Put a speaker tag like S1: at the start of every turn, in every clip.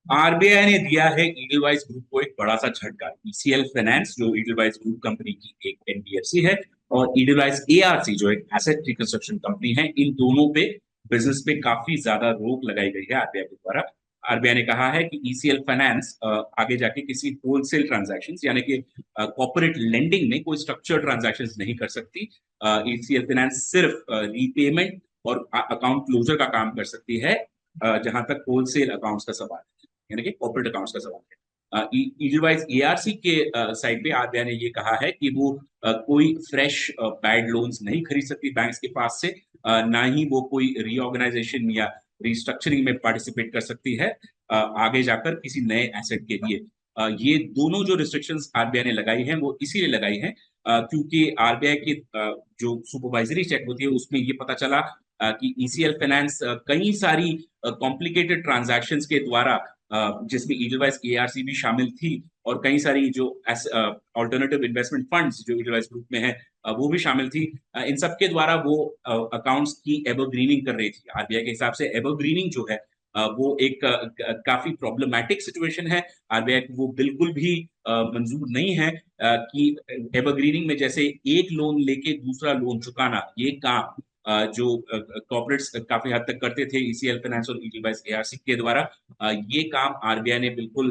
S1: RBI ने दिया है ईडलवाइज ग्रुप को एक बड़ा सा झटका। ईसीएल फाइनेंस जो ईडलवाइज ग्रुप कंपनी की एक एनबीएफसी है, और ईडलवाइज एआरसी जो एक एसेट रिकंस्ट्रक्शन कंपनी है, इन दोनों पे बिजनेस पे काफी ज्यादा रोक लगाई गई है आरबीआई के द्वारा। आरबीआई ने कहा है कि ईसीएल फाइनेंस आगे जाके किसी होलसेल ट्रांजैक्शन यानी कि कॉर्पोरेट लेंडिंग में कोई स्ट्रक्चर ट्रांजैक्शन नहीं कर सकती। ईसीएल फाइनेंस सिर्फ रीपेमेंट और अकाउंट क्लोजर का काम कर सकती है, जहां तक होलसेल अकाउंट्स का सवाल है, यानी कि कॉर्पोरेट अकाउंट्स का सवाल है। ईडीवाइज एआरसी के साइड पे आरबीआई ने ये कहा है कि वो कोई फ्रेश बैड लोन्स नहीं खरीद सकती बैंक्स के पास से, ना ही वो कोई रीऑर्गेनाइजेशन या रिस्ट्रक्चरिंग में पार्टिसिपेट कर सकती है आगे जाकर किसी नए एसेट के लिए। ये दोनों जो रिस्ट्रिक्शंस आरबीआई ने लगाई हैं वो इसीलिए लगाई हैं क्योंकि आरबीआई की जो सुपरवाइजरी चेक होती है उसमें ये पता चला कि ईसीएल फाइनेंस कई सारी कॉम्प्लिकेटेड ट्रांजैक्शंस के द्वारा, जिसमें ईडलवाइज एआरसी भी शामिल थी, और कई सारी जो ऑल्टरनेटिव इन्वेस्टमेंट फंड्स जो ईडलवाइज ग्रुप में है वो भी शामिल थी। इन सब के द्वारा वो अकाउंट्स की एवरग्रीनिंग कर रही थी। आरबीआई के हिसाब से एवरग्रीनिंग जो है वो एक काफी प्रॉब्लमैटिक सिचुएशन है। आरबीआई को वो बिल्कुल भी मंजूर नहीं है कि एवरग्रीनिंग में जैसे एक लोन लेके दूसरा लोन चुकाना, ये काम जो कॉर्पोरेट्स काफी हद तक करते थे ईसीएल फाइनेंस और ईडीवाइज एआरसी के द्वारा, ये काम आरबीआई ने बिल्कुल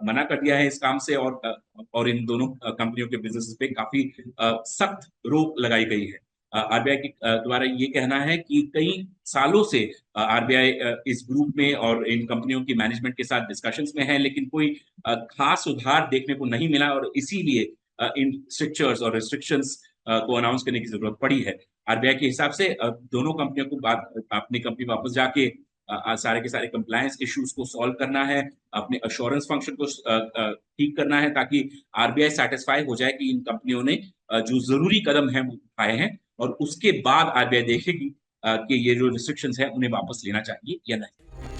S1: मना कर दिया है इस काम से, और इन दोनों कंपनियों के बिजनेस पे काफी सख्त रोक लगाई गई है। आरबीआई के द्वारा ये कहना है कि कई सालों से आरबीआई इस ग्रुप में और इन कंपनियों की मैनेजमेंट के साथ डिस्कशंस में है, लेकिन कोई खास सुधार देखने को नहीं मिला, और इसीलिए इन स्ट्रिक्चर्स और रिस्ट्रिक्शंस को अनाउंस करने की जरूरत पड़ी है। आरबीआई के हिसाब से दोनों कंपनियों को अपनी कंपनी वापस जाके सारे के सारे कंप्लायंस इश्यूज को सॉल्व करना है, अपने अश्योरेंस फंक्शन को ठीक करना है, ताकि आरबीआई सेटिस्फाई हो जाए कि इन कंपनियों ने जो जरूरी कदम है वो उठाए हैं, और उसके बाद आरबीआई देखेगी कि ये जो रिस्ट्रिक्शंस है उन्हें वापस लेना चाहिए या नहीं।